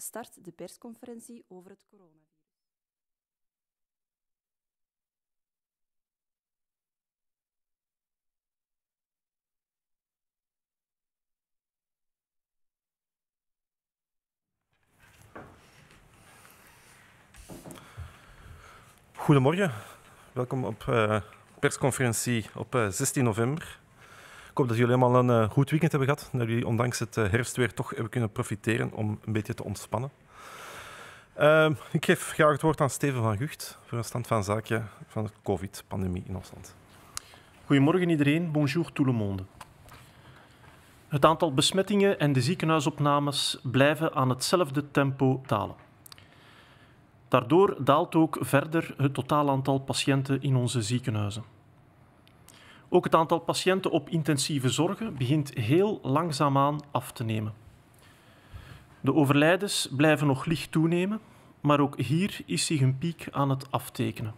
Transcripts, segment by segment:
start de persconferentie over het coronavirus. Goedemorgen, welkom op persconferentie op 16 november. Ik hoop dat jullie allemaal een goed weekend hebben gehad, dat jullie ondanks het herfstweer toch hebben kunnen profiteren om een beetje te ontspannen. Ik geef graag het woord aan Steven van Gucht voor een stand van zaken van de COVID-pandemie in ons land. Goedemorgen iedereen, bonjour tout le monde. Het aantal besmettingen en de ziekenhuisopnames blijven aan hetzelfde tempo dalen. Daardoor daalt ook verder het totaal aantal patiënten in onze ziekenhuizen. Ook het aantal patiënten op intensieve zorgen begint heel langzaamaan af te nemen. De overlijdens blijven nog licht toenemen, maar ook hier is zich een piek aan het aftekenen.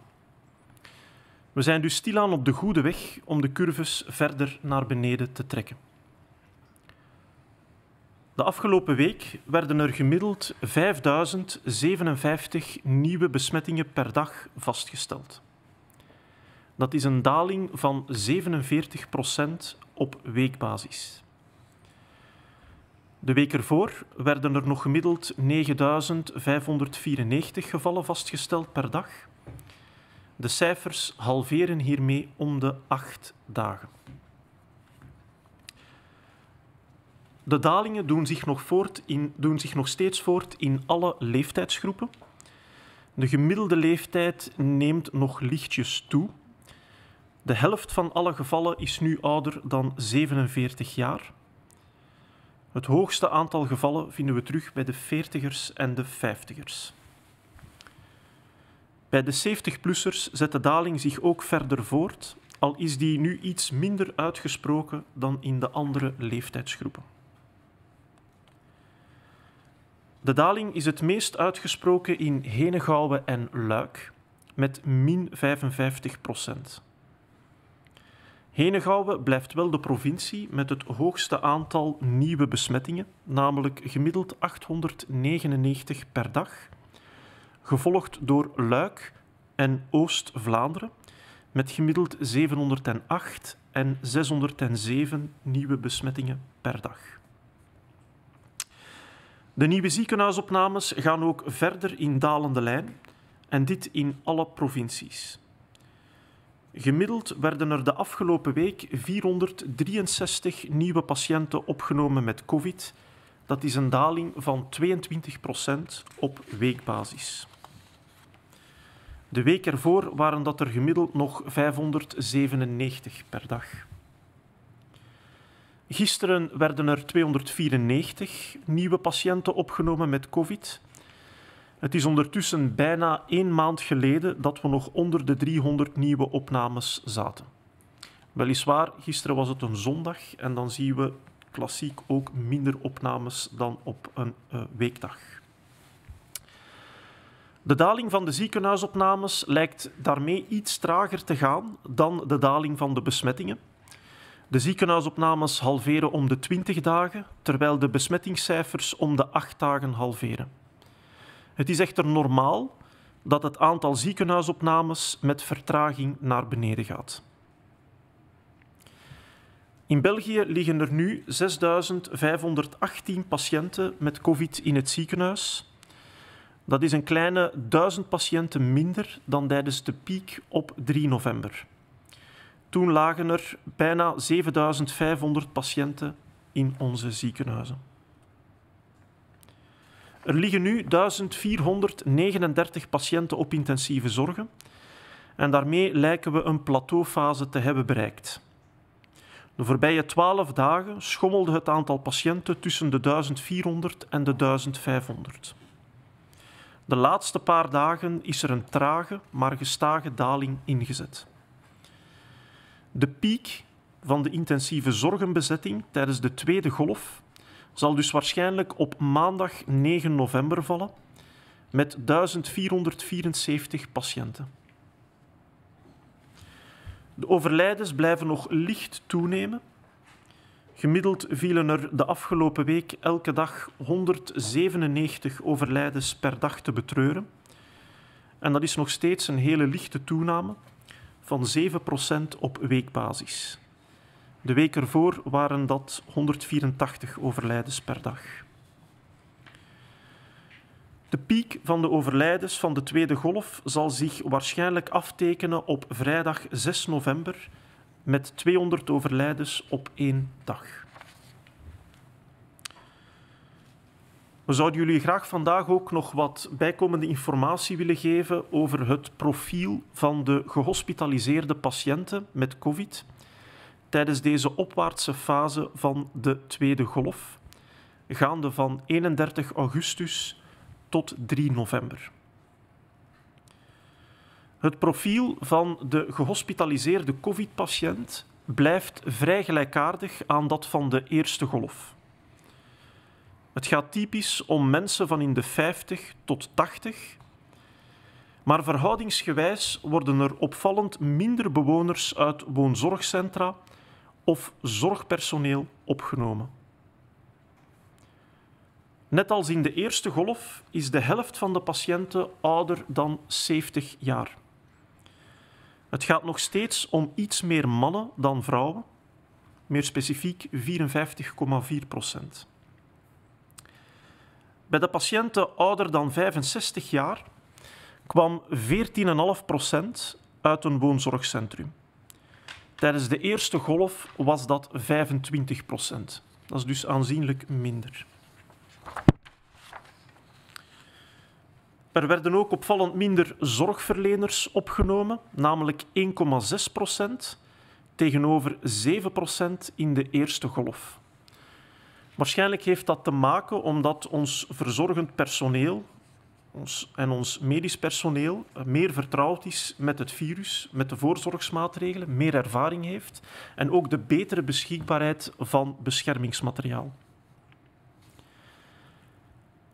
We zijn dus stilaan op de goede weg om de curves verder naar beneden te trekken. De afgelopen week werden er gemiddeld 5057 nieuwe besmettingen per dag vastgesteld. Dat is een daling van 47% op weekbasis. De week ervoor werden er nog gemiddeld 9594 gevallen vastgesteld per dag. De cijfers halveren hiermee om de 8 dagen. De dalingen doen zich nog steeds voort in alle leeftijdsgroepen. De gemiddelde leeftijd neemt nog lichtjes toe. De helft van alle gevallen is nu ouder dan 47 jaar. Het hoogste aantal gevallen vinden we terug bij de 40ers en de 50ers. Bij de 70-plussers zet de daling zich ook verder voort, al is die nu iets minder uitgesproken dan in de andere leeftijdsgroepen. De daling is het meest uitgesproken in Henegouwen en Luik, met min 55%. Henegouwen blijft wel de provincie met het hoogste aantal nieuwe besmettingen, namelijk gemiddeld 899 per dag, gevolgd door Luik en Oost-Vlaanderen met gemiddeld 708 en 607 nieuwe besmettingen per dag. De nieuwe ziekenhuisopnames gaan ook verder in dalende lijn en dit in alle provincies. Gemiddeld werden er de afgelopen week 463 nieuwe patiënten opgenomen met COVID. Dat is een daling van 22% op weekbasis. De week ervoor waren dat er gemiddeld nog 597 per dag. Gisteren werden er 294 nieuwe patiënten opgenomen met COVID. Het is ondertussen bijna 1 maand geleden dat we nog onder de 300 nieuwe opnames zaten. Weliswaar, gisteren was het een zondag en dan zien we klassiek ook minder opnames dan op een weekdag. De daling van de ziekenhuisopnames lijkt daarmee iets trager te gaan dan de daling van de besmettingen. De ziekenhuisopnames halveren om de 20 dagen, terwijl de besmettingscijfers om de 8 dagen halveren. Het is echter normaal dat het aantal ziekenhuisopnames met vertraging naar beneden gaat. In België liggen er nu 6.518 patiënten met COVID in het ziekenhuis. Dat is een kleine 1000 patiënten minder dan tijdens de piek op 3 november. Toen lagen er bijna 7500 patiënten in onze ziekenhuizen. Er liggen nu 1439 patiënten op intensieve zorgen en daarmee lijken we een plateaufase te hebben bereikt. De voorbije 12 dagen schommelde het aantal patiënten tussen de 1400 en de 1500. De laatste paar dagen is er een trage, maar gestage daling ingezet. De piek van de intensieve zorgenbezetting tijdens de tweede golf zal dus waarschijnlijk op maandag 9 november vallen met 1474 patiënten. De overlijdens blijven nog licht toenemen. Gemiddeld vielen er de afgelopen week elke dag 197 overlijdens per dag te betreuren. En dat is nog steeds een hele lichte toename van 7% op weekbasis. De week ervoor waren dat 184 overlijdens per dag. De piek van de overlijdens van de tweede golf zal zich waarschijnlijk aftekenen op vrijdag 6 november met 200 overlijdens op 1 dag. We zouden jullie graag vandaag ook nog wat bijkomende informatie willen geven over het profiel van de gehospitaliseerde patiënten met COVID tijdens deze opwaartse fase van de tweede golf, gaande van 31 augustus tot 3 november. Het profiel van de gehospitaliseerde COVID-patiënt blijft vrij gelijkaardig aan dat van de eerste golf. Het gaat typisch om mensen van in de 50 tot 80, maar verhoudingsgewijs worden er opvallend minder bewoners uit woonzorgcentra of zorgpersoneel opgenomen. Net als in de eerste golf is de helft van de patiënten ouder dan 70 jaar. Het gaat nog steeds om iets meer mannen dan vrouwen, meer specifiek 54,4%. Bij de patiënten ouder dan 65 jaar kwam 14,5% uit een woonzorgcentrum. Tijdens de eerste golf was dat 25%. Dat is dus aanzienlijk minder. Er werden ook opvallend minder zorgverleners opgenomen, namelijk 1,6% tegenover 7% in de eerste golf. Waarschijnlijk heeft dat te maken omdat ons verzorgend personeel ons medisch personeel meer vertrouwd is met het virus, met de voorzorgsmaatregelen, meer ervaring heeft en ook de betere beschikbaarheid van beschermingsmateriaal.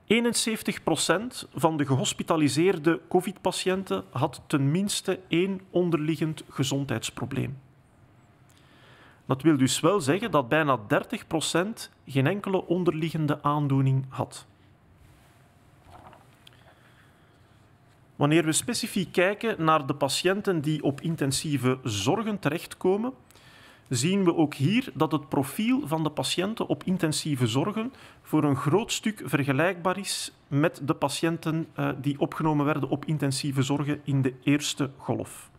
71% van de gehospitaliseerde COVID-patiënten had ten minste 1 onderliggend gezondheidsprobleem. Dat wil dus wel zeggen dat bijna 30% geen enkele onderliggende aandoening had. Wanneer we specifiek kijken naar de patiënten die op intensieve zorgen terechtkomen, zien we ook hier dat het profiel van de patiënten op intensieve zorgen voor een groot stuk vergelijkbaar is met de patiënten die opgenomen werden op intensieve zorgen in de eerste golf.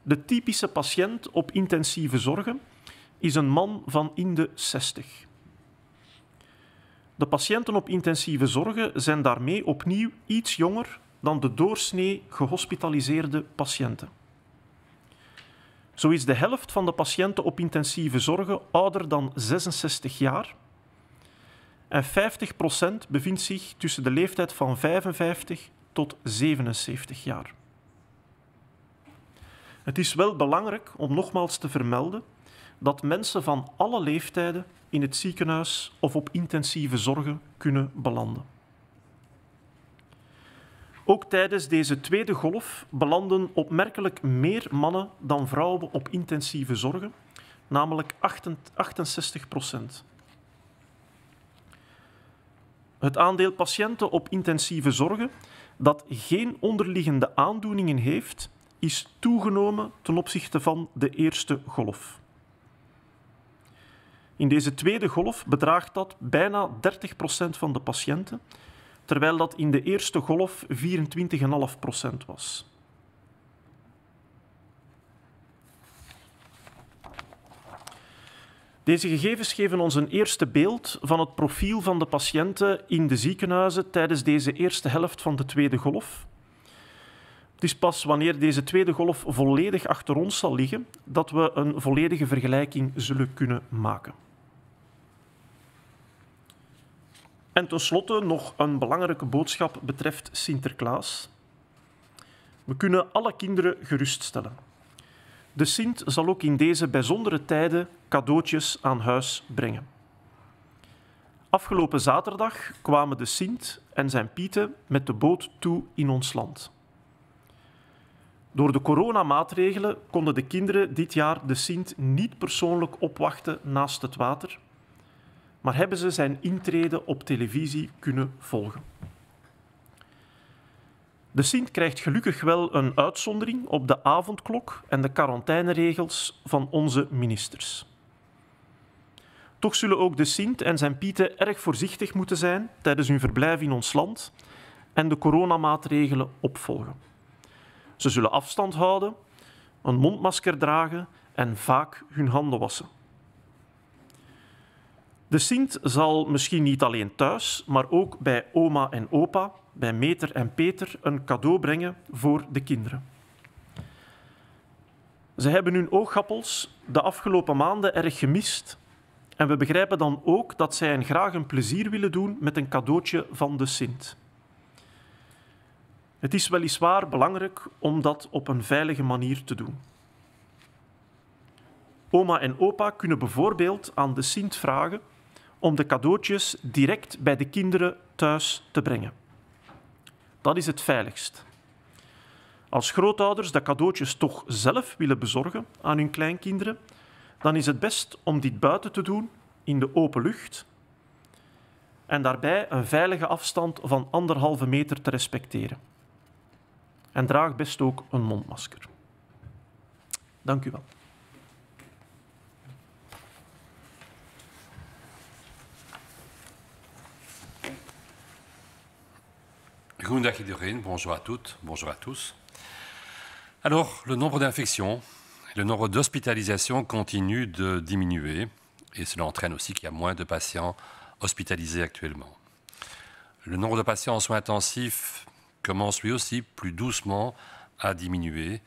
De typische patiënt op intensieve zorgen is een man van in de 60. De patiënten op intensieve zorgen zijn daarmee opnieuw iets jonger dan de doorsnee gehospitaliseerde patiënten. Zo is de helft van de patiënten op intensieve zorgen ouder dan 66 jaar en 50% bevindt zich tussen de leeftijd van 55 tot 77 jaar. Het is wel belangrijk om nogmaals te vermelden dat mensen van alle leeftijden in het ziekenhuis of op intensieve zorgen kunnen belanden. Ook tijdens deze tweede golf belanden opmerkelijk meer mannen dan vrouwen op intensieve zorgen, namelijk 68%. Het aandeel patiënten op intensieve zorgen dat geen onderliggende aandoeningen heeft, is toegenomen ten opzichte van de eerste golf. In deze tweede golf bedraagt dat bijna 30% van de patiënten, terwijl dat in de eerste golf 24,5% was. Deze gegevens geven ons een eerste beeld van het profiel van de patiënten in de ziekenhuizen tijdens deze eerste helft van de tweede golf. Het is pas wanneer deze tweede golf volledig achter ons zal liggen dat we een volledige vergelijking zullen kunnen maken. En tenslotte nog een belangrijke boodschap betreft Sinterklaas. We kunnen alle kinderen geruststellen. De Sint zal ook in deze bijzondere tijden cadeautjes aan huis brengen. Afgelopen zaterdag kwamen de Sint en zijn Pieten met de boot toe in ons land. Door de coronamaatregelen konden de kinderen dit jaar de Sint niet persoonlijk opwachten naast het water, maar hebben ze zijn intrede op televisie kunnen volgen. De Sint krijgt gelukkig wel een uitzondering op de avondklok en de quarantaineregels van onze ministers. Toch zullen ook de Sint en zijn Pieten erg voorzichtig moeten zijn tijdens hun verblijf in ons land en de coronamaatregelen opvolgen. Ze zullen afstand houden, een mondmasker dragen en vaak hun handen wassen. De Sint zal misschien niet alleen thuis, maar ook bij oma en opa, bij Meter en Peter, een cadeau brengen voor de kinderen. Ze hebben hun oogappels de afgelopen maanden erg gemist en we begrijpen dan ook dat zij hen graag een plezier willen doen met een cadeautje van de Sint. Het is weliswaar belangrijk om dat op een veilige manier te doen. Oma en opa kunnen bijvoorbeeld aan de Sint vragen om de cadeautjes direct bij de kinderen thuis te brengen. Dat is het veiligst. Als grootouders de cadeautjes toch zelf willen bezorgen aan hun kleinkinderen, dan is het best om dit buiten te doen, in de open lucht, en daarbij een veilige afstand van 1,5 meter te respecteren. En draag best ook een mondmasker. Dank u wel. Goedendag iedereen, bonjour à toutes, bonjour à tous. Alors, le nombre d'infections, le nombre d'hospitalisations continue de diminuer et cela entraîne aussi qu'il y a moins de patients hospitalisés actuellement. Le nombre de patients en soins intensifs commence lui aussi plus doucement à diminuer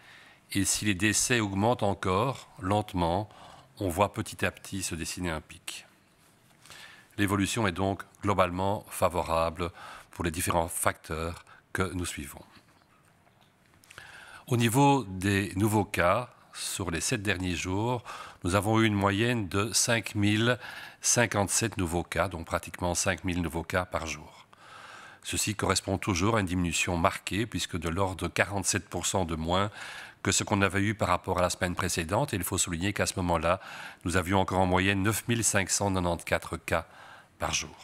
et si les décès augmentent encore lentement, on voit petit à petit se dessiner un pic. L'évolution est donc globalement favorable pour les différents facteurs que nous suivons. Au niveau des nouveaux cas, sur les 7 derniers jours, nous avons eu une moyenne de 5057 nouveaux cas, donc pratiquement 5000 nouveaux cas par jour. Ceci correspond toujours à une diminution marquée, puisque de l'ordre de 47% de moins que ce qu'on avait eu par rapport à la semaine précédente. Et il faut souligner qu'à ce moment-là, nous avions encore en moyenne 9594 cas par jour.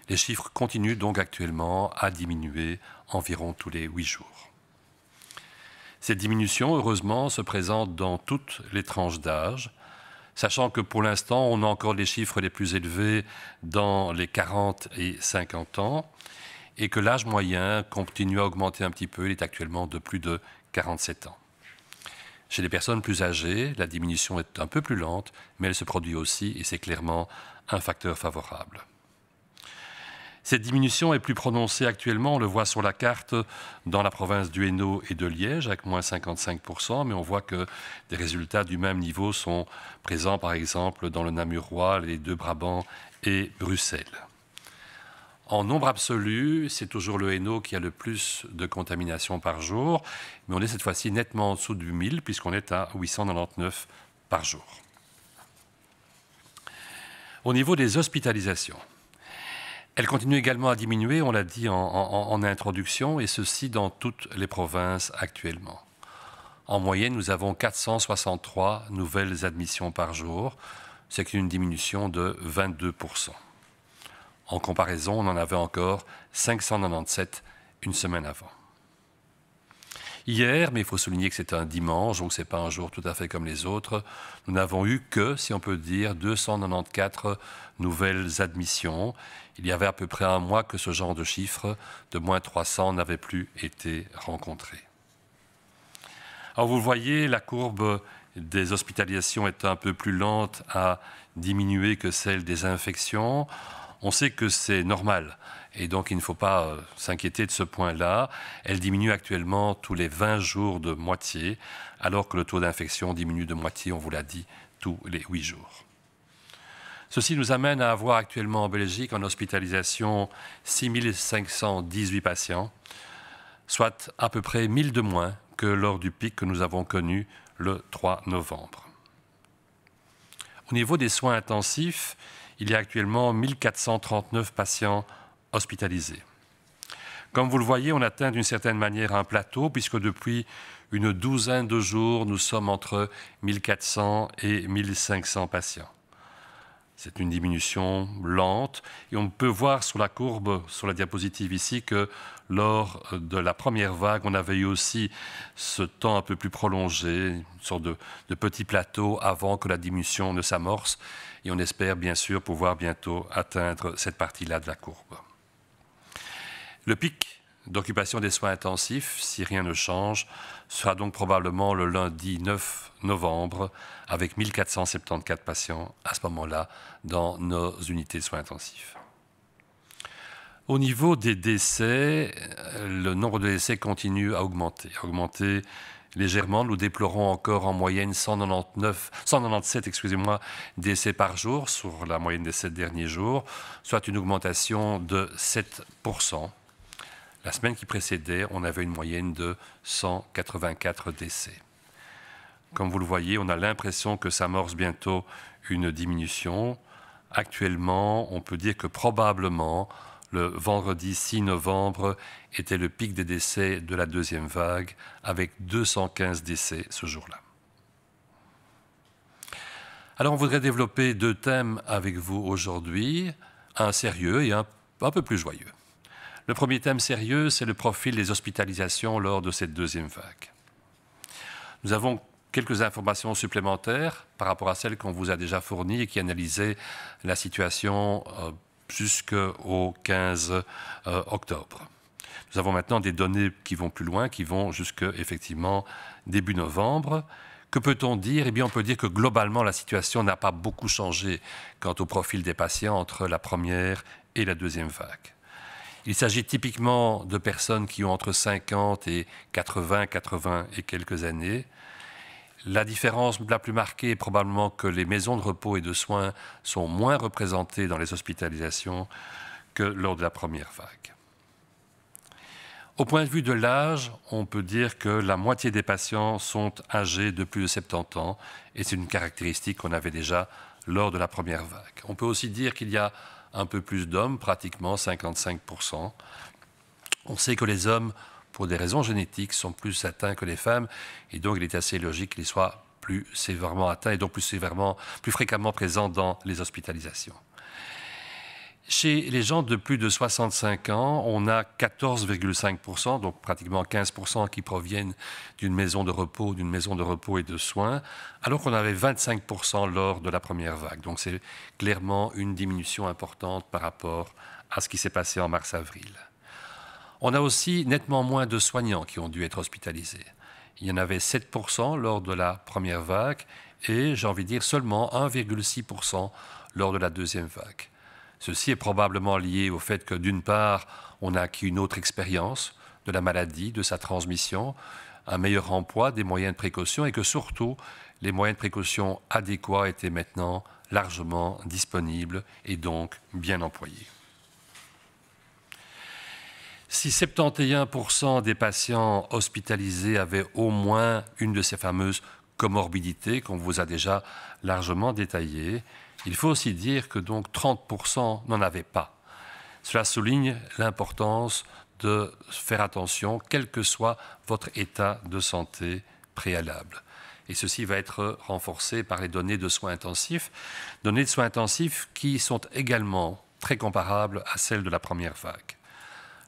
Les chiffres continuent donc actuellement à diminuer environ tous les 8 jours. Cette diminution, heureusement, se présente dans toutes les tranches d'âge, sachant que pour l'instant, on a encore les chiffres les plus élevés dans les 40 et 50 ans, et que l'âge moyen continue à augmenter un petit peu, il est actuellement de plus de 47 ans. Chez les personnes plus âgées, la diminution est un peu plus lente, mais elle se produit aussi, et c'est clairement un facteur favorable. Cette diminution est plus prononcée actuellement, on le voit sur la carte, dans la province du Hainaut et de Liège, avec moins 55%, mais on voit que des résultats du même niveau sont présents, par exemple, dans le Namurois, les Deux-Brabants et Bruxelles. En nombre absolu, c'est toujours le Hainaut qui a le plus de contamination par jour, mais on est cette fois-ci nettement en dessous du 1000, puisqu'on est à 899 par jour. Au niveau des hospitalisations, elle continue également à diminuer, on l'a dit en introduction, et ceci dans toutes les provinces actuellement. En moyenne, nous avons 463 nouvelles admissions par jour, c'est une diminution de 22%. En comparaison, on en avait encore 597 une semaine avant. Hier, mais il faut souligner que c'est un dimanche, donc ce n'est pas un jour tout à fait comme les autres, nous n'avons eu que, si on peut dire, 294 nouvelles admissions. Il y avait à peu près un mois que ce genre de chiffre de moins 300 n'avait plus été rencontré. Alors vous le voyez, la courbe des hospitalisations est un peu plus lente à diminuer que celle des infections. On sait que c'est normal et donc il ne faut pas s'inquiéter de ce point-là. Elle diminue actuellement tous les 20 jours de moitié, alors que le taux d'infection diminue de moitié, on vous l'a dit, tous les 8 jours. Ceci nous amène à avoir actuellement en Belgique en hospitalisation 6518 patients, soit à peu près 1000 de moins que lors du pic que nous avons connu le 3 novembre. Au niveau des soins intensifs, il y a actuellement 1439 patients hospitalisés. Comme vous le voyez, on atteint d'une certaine manière un plateau, puisque depuis une douzaine de jours, nous sommes entre 1400 et 1500 patients. C'est une diminution lente et on peut voir sur la courbe, sur la diapositive ici, que lors de la première vague, on avait eu aussi ce temps un peu plus prolongé, une sorte de petit plateau avant que la diminution ne s'amorce. Et on espère bien sûr pouvoir bientôt atteindre cette partie-là de la courbe. Le pic d'occupation des soins intensifs, si rien ne change, sera donc probablement le lundi 9 novembre, avec 1474 patients à ce moment-là dans nos unités de soins intensifs. Au niveau des décès, le nombre de décès continue à augmenter légèrement. Nous déplorons encore en moyenne 197 décès par jour sur la moyenne des 7 derniers jours, soit une augmentation de 7%. La semaine qui précédait, on avait une moyenne de 184 décès. Comme vous le voyez, on a l'impression que s'amorce bientôt une diminution. Actuellement, on peut dire que probablement, le vendredi 6 novembre était le pic des décès de la deuxième vague, avec 215 décès ce jour-là. Alors, on voudrait développer 2 thèmes avec vous aujourd'hui, un sérieux et un peu plus joyeux. Le premier thème sérieux, c'est le profil des hospitalisations lors de cette deuxième vague. Nous avons quelques informations supplémentaires par rapport à celles qu'on vous a déjà fournies et qui analysaient la situation jusqu'au 15 octobre. Nous avons maintenant des données qui vont plus loin, qui vont jusqu'à effectivement début novembre. Que peut-on dire? Eh bien, on peut dire que globalement, la situation n'a pas beaucoup changé quant au profil des patients entre la première et la deuxième vague. Il s'agit typiquement de personnes qui ont entre 50 et 80 et quelques années. La différence la plus marquée est probablement que les maisons de repos et de soins sont moins représentées dans les hospitalisations que lors de la première vague. Au point de vue de l'âge, on peut dire que la moitié des patients sont âgés de plus de 70 ans et c'est une caractéristique qu'on avait déjà lors de la première vague. On peut aussi dire qu'il y a un peu plus d'hommes, pratiquement 55%. On sait que les hommes, pour des raisons génétiques, sont plus atteints que les femmes, et donc il est assez logique qu'ils soient plus sévèrement atteints et donc plus fréquemment présents dans les hospitalisations. Chez les gens de plus de 65 ans, on a 14,5%, donc pratiquement 15% qui proviennent d'une maison de repos et de soins, alors qu'on avait 25% lors de la première vague. Donc c'est clairement une diminution importante par rapport à ce qui s'est passé en mars-avril. On a aussi nettement moins de soignants qui ont dû être hospitalisés. Il y en avait 7% lors de la première vague et, j'ai envie de dire, seulement 1,6% lors de la deuxième vague. Ceci est probablement lié au fait que, d'une part, on a acquis une autre expérience de la maladie, de sa transmission, un meilleur emploi des moyens de précaution et que, surtout, les moyens de précaution adéquats étaient maintenant largement disponibles et donc bien employés. Si 71% des patients hospitalisés avaient au moins une de ces fameuses comorbidités qu'on vous a déjà largement détaillées, il faut aussi dire que donc 30% n'en avaient pas. Cela souligne l'importance de faire attention, quel que soit votre état de santé préalable. Et ceci va être renforcé par les données de soins intensifs qui sont également très comparables à celles de la première vague.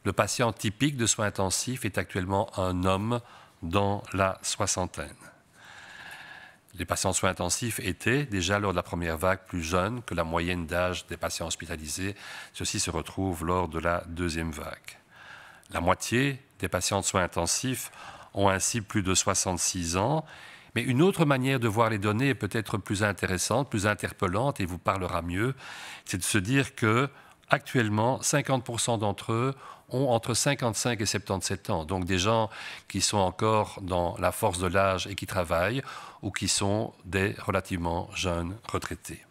Le patient typique de soins intensifs est actuellement un homme dans la soixantaine. Les patients en soins intensifs étaient déjà lors de la première vague plus jeunes que la moyenne d'âge des patients hospitalisés. Ceci se retrouve lors de la deuxième vague. La moitié des patients de soins intensifs ont ainsi plus de 66 ans. Mais une autre manière de voir les données est peut-être plus intéressante, plus interpellante et vous parlera mieux. C'est de se dire que actuellement, 50% d'entre eux ont entre 55 et 77 ans, donc des gens qui sont encore dans la force de l'âge et qui travaillent, ou qui sont des relativement jeunes retraités.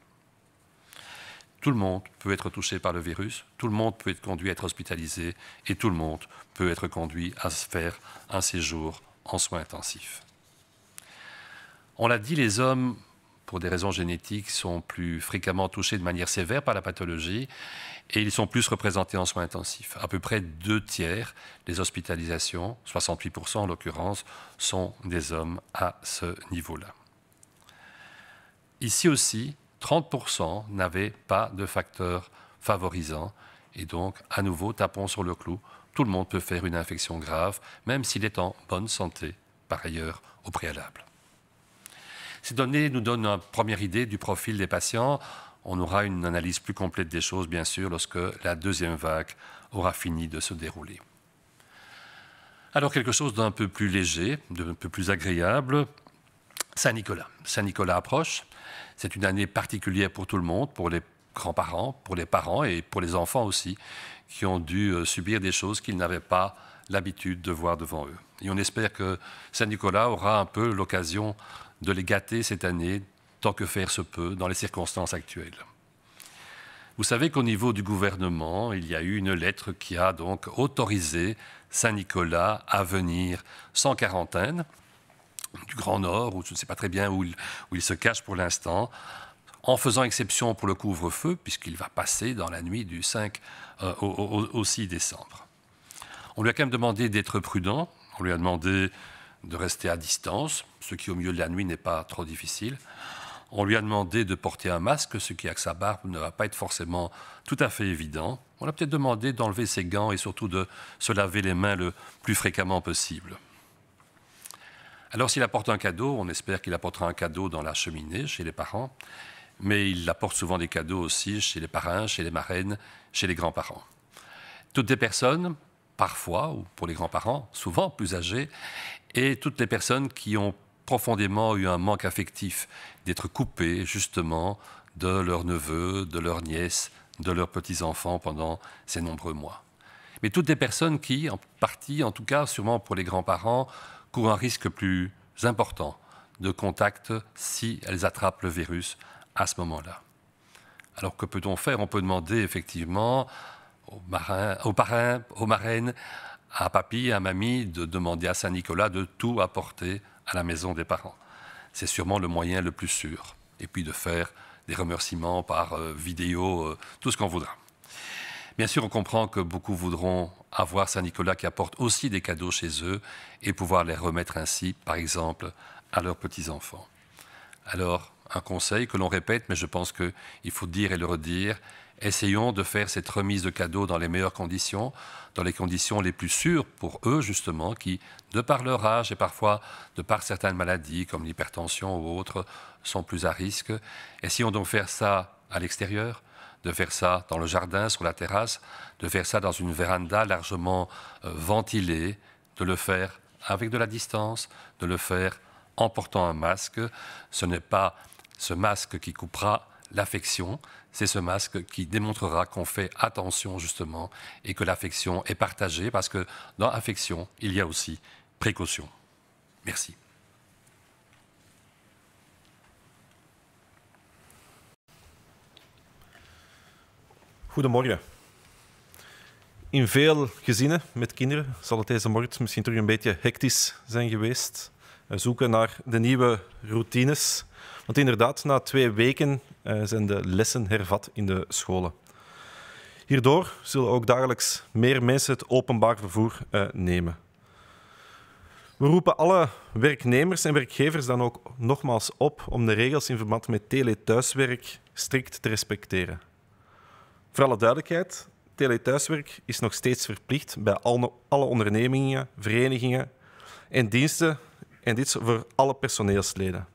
Tout le monde peut être touché par le virus, tout le monde peut être conduit à être hospitalisé, et tout le monde peut être conduit à se faire un séjour en soins intensifs. On l'a dit, les hommes pour des raisons génétiques, sont plus fréquemment touchés de manière sévère par la pathologie et ils sont plus représentés en soins intensifs. À peu près 2/3 des hospitalisations, 68% en l'occurrence, sont des hommes à ce niveau-là. Ici aussi, 30% n'avaient pas de facteurs favorisants et donc, à nouveau, tapons sur le clou. Tout le monde peut faire une infection grave, même s'il est en bonne santé, par ailleurs, au préalable. Ces données nous donnent une première idée du profil des patients. On aura une analyse plus complète des choses, bien sûr, lorsque la deuxième vague aura fini de se dérouler. Alors, quelque chose d'un peu plus léger, d'un peu plus agréable, Saint-Nicolas. Saint-Nicolas approche. C'est une année particulière pour tout le monde, pour les grands-parents, pour les parents et pour les enfants aussi, qui ont dû subir des choses qu'ils n'avaient pas l'habitude de voir devant eux. Et on espère que Saint-Nicolas aura un peu l'occasion de les gâter cette année, tant que faire se peut, dans les circonstances actuelles. Vous savez qu'au niveau du gouvernement, il y a eu une lettre qui a donc autorisé Saint-Nicolas à venir sans quarantaine, du Grand Nord, où je ne sais pas très bien où il se cache pour l'instant, en faisant exception pour le couvre-feu, puisqu'il va passer dans la nuit du 5 au 6 décembre. On lui a quand même demandé d'être prudent, on lui a demandé de rester à distance, ce qui au milieu de la nuit n'est pas trop difficile. On lui a demandé de porter un masque, ce qui avec sa barbe ne va pas être forcément tout à fait évident. On a peut-être demandé d'enlever ses gants et surtout de se laver les mains le plus fréquemment possible. Alors s'il apporte un cadeau, on espère qu'il apportera un cadeau dans la cheminée chez les parents, mais il apporte souvent des cadeaux aussi chez les parrains, chez les marraines, chez les grands-parents. Toutes les personnes, parfois, ou pour les grands-parents, souvent plus âgés, et toutes les personnes qui ont profondément eu un manque affectif, d'être coupées justement de leurs neveux, de leurs nièces, de leurs petits-enfants pendant ces nombreux mois. Mais toutes les personnes qui, en partie, en tout cas sûrement pour les grands-parents, courent un risque plus important de contact si elles attrapent le virus à ce moment-là. Alors que peut-on faire? On peut demander effectivement aux parrains, aux marraines, à papy, à mamie, de demander à Saint-Nicolas de tout apporter à la maison des parents. C'est sûrement le moyen le plus sûr. Et puis de faire des remerciements par vidéo, tout ce qu'on voudra. Bien sûr, on comprend que beaucoup voudront avoir Saint-Nicolas qui apporte aussi des cadeaux chez eux et pouvoir les remettre ainsi, par exemple, à leurs petits-enfants. Alors, un conseil que l'on répète, mais je pense qu'il faut dire et le redire, essayons de faire cette remise de cadeaux dans les meilleures conditions, dans les conditions les plus sûres pour eux, justement, qui, de par leur âge et parfois de par certaines maladies, comme l'hypertension ou autres, sont plus à risque. Essayons donc de faire ça à l'extérieur, de faire ça dans le jardin, sur la terrasse, de faire ça dans une véranda largement ventilée, de le faire avec de la distance, de le faire en portant un masque. Ce n'est pas ce masque qui coupera l'affection, c'est ce masque qui démontrera qu'on fait attention justement et que l'affection est partagée parce que dans l'affection, il y a aussi précaution. Merci. Goedemorgen. In veel gezinnen met kinderen zal het deze morgen misschien terug een beetje hectisch zijn geweest. Zoeken naar de nieuwe routines. Want inderdaad, na 2 weken zijn de lessen hervat in de scholen. Hierdoor zullen ook dagelijks meer mensen het openbaar vervoer nemen. We roepen alle werknemers en werkgevers dan ook nogmaals op om de regels in verband met telethuiswerk strikt te respecteren. Voor alle duidelijkheid, telethuiswerk is nog steeds verplicht bij alle ondernemingen, verenigingen en diensten en dit voor alle personeelsleden.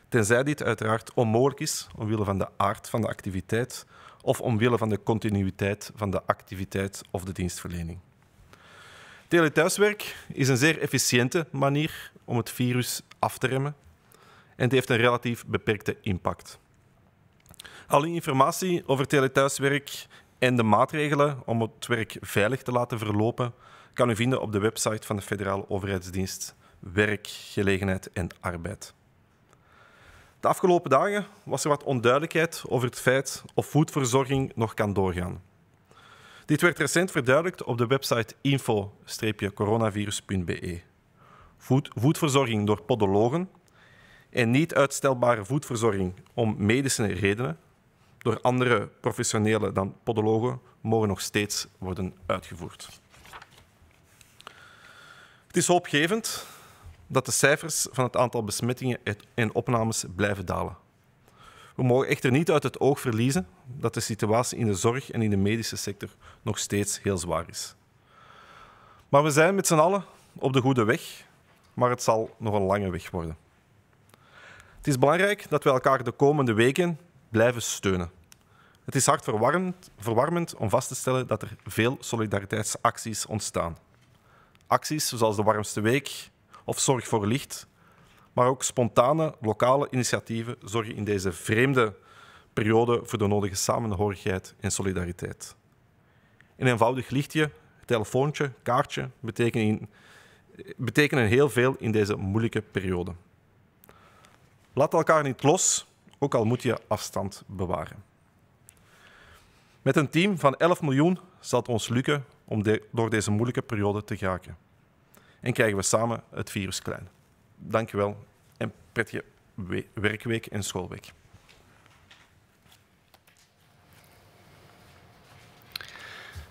Tenzij dit uiteraard onmogelijk is omwille van de aard van de activiteit of omwille van de continuïteit van de activiteit of de dienstverlening. Telethuiswerk is een zeer efficiënte manier om het virus af te remmen en het heeft een relatief beperkte impact. Alle informatie over telethuiswerk en de maatregelen om het werk veilig te laten verlopen kan u vinden op de website van de Federale Overheidsdienst Werk, Gelegenheid en Arbeid. De afgelopen dagen was er wat onduidelijkheid over het feit of voedselverzorging nog kan doorgaan. Dit werd recent verduidelijkt op de website info-coronavirus.be. Voedselverzorging door podologen en niet uitstelbare voedverzorging om medische redenen door andere professionelen dan podologen mogen nog steeds worden uitgevoerd. Het is hoopgevend dat de cijfers van het aantal besmettingen en opnames blijven dalen. We mogen echter niet uit het oog verliezen dat de situatie in de zorg en in de medische sector nog steeds heel zwaar is. Maar we zijn met z'n allen op de goede weg, maar het zal nog een lange weg worden. Het is belangrijk dat we elkaar de komende weken blijven steunen. Het is hartverwarmend om vast te stellen dat er veel solidariteitsacties ontstaan. Acties zoals de Warmste Week of Zorg voor Licht, maar ook spontane lokale initiatieven zorgen in deze vreemde periode voor de nodige samenhorigheid en solidariteit. Een eenvoudig lichtje, telefoontje, kaartje betekenen heel veel in deze moeilijke periode. Laat elkaar niet los, ook al moet je afstand bewaren. Met een team van 11 miljoen zal het ons lukken om door deze moeilijke periode te geraken. En krijgen we samen het virus klein. Dank u wel en prettige werkweek en schoolweek.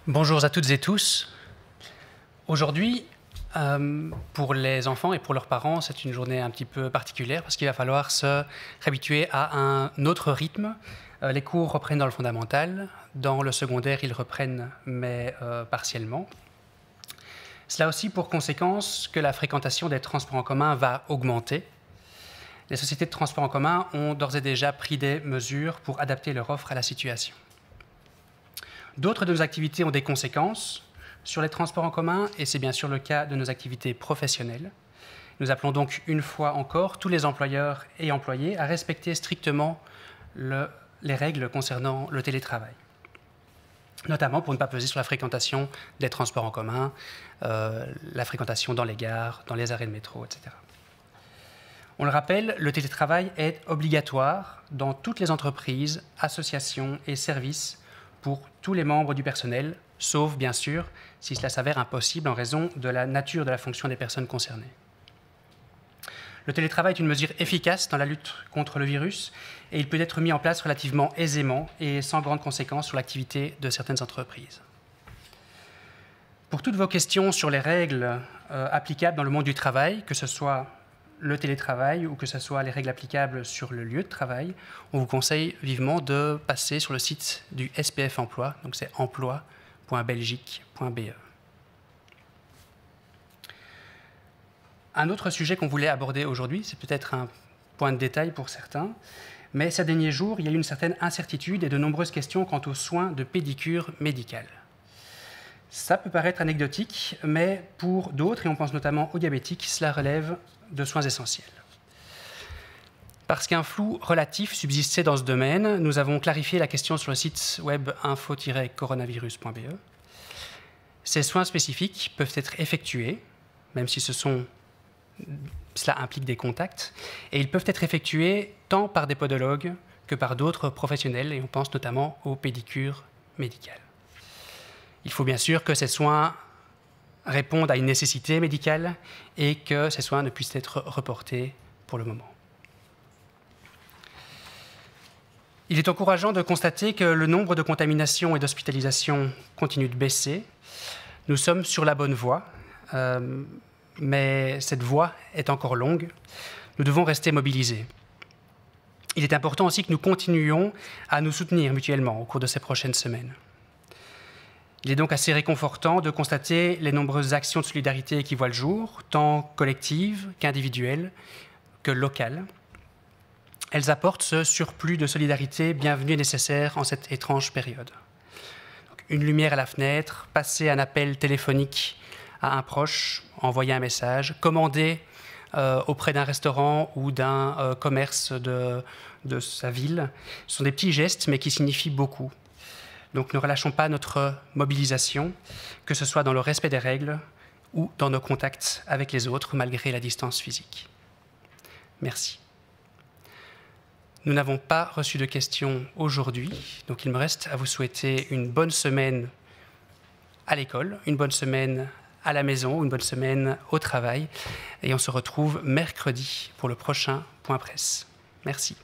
Bonjour à toutes et tous. Aujourd'hui, pour les enfants et pour leurs parents, c'est une journée un petit peu particulière parce qu'il va falloir se réhabituer à un autre rythme. Les cours reprennent dans le fondamental. Dans le secondaire, ils reprennent, mais partiellement. Cela a aussi pour conséquence que la fréquentation des transports en commun va augmenter. Les sociétés de transports en commun ont d'ores et déjà pris des mesures pour adapter leur offre à la situation. D'autres de nos activités ont des conséquences sur les transports en commun et c'est bien sûr le cas de nos activités professionnelles. Nous appelons donc une fois encore tous les employeurs et employés à respecter strictement les règles concernant le télétravail, notamment pour ne pas peser sur la fréquentation des transports en commun, la fréquentation dans les gares, dans les arrêts de métro, etc. On le rappelle, le télétravail est obligatoire dans toutes les entreprises, associations et services pour tous les membres du personnel, sauf bien sûr si cela s'avère impossible en raison de la nature de la fonction des personnes concernées. Le télétravail est une mesure efficace dans la lutte contre le virus et il peut être mis en place relativement aisément et sans grandes conséquences sur l'activité de certaines entreprises. Pour toutes vos questions sur les règles applicables dans le monde du travail, que ce soit le télétravail ou que ce soit les règles applicables sur le lieu de travail, on vous conseille vivement de passer sur le site du SPF Emploi, donc c'est emploi.belgique.be. Un autre sujet qu'on voulait aborder aujourd'hui, c'est peut-être un point de détail pour certains, mais ces derniers jours, il y a eu une certaine incertitude et de nombreuses questions quant aux soins de pédicure médicale. Ça peut paraître anecdotique, mais pour d'autres, et on pense notamment aux diabétiques, cela relève de soins essentiels. Parce qu'un flou relatif subsistait dans ce domaine, nous avons clarifié la question sur le site web info-coronavirus.be. Ces soins spécifiques peuvent être effectués, même si cela implique des contacts, et ils peuvent être effectués tant par des podologues que par d'autres professionnels, et on pense notamment aux pédicures médicales. Il faut bien sûr que ces soins répondent à une nécessité médicale et que ces soins ne puissent être reportés pour le moment. Il est encourageant de constater que le nombre de contaminations et d'hospitalisations continue de baisser. Nous sommes sur la bonne voie, mais cette voie est encore longue. Nous devons rester mobilisés. Il est important aussi que nous continuions à nous soutenir mutuellement au cours de ces prochaines semaines. Il est donc assez réconfortant de constater les nombreuses actions de solidarité qui voient le jour, tant collectives qu'individuelles, que locales. Elles apportent ce surplus de solidarité bienvenu et nécessaire en cette étrange période. Donc, une lumière à la fenêtre, passer un appel téléphonique à un proche, envoyer un message, commander auprès d'un restaurant ou d'un commerce de sa ville. Ce sont des petits gestes, mais qui signifient beaucoup. Donc ne relâchons pas notre mobilisation, que ce soit dans le respect des règles ou dans nos contacts avec les autres, malgré la distance physique. Merci. Nous n'avons pas reçu de questions aujourd'hui, donc il me reste à vous souhaiter une bonne semaine à l'école, une bonne semaine à la maison, une bonne semaine au travail. Et on se retrouve mercredi pour le prochain Point Presse. Merci.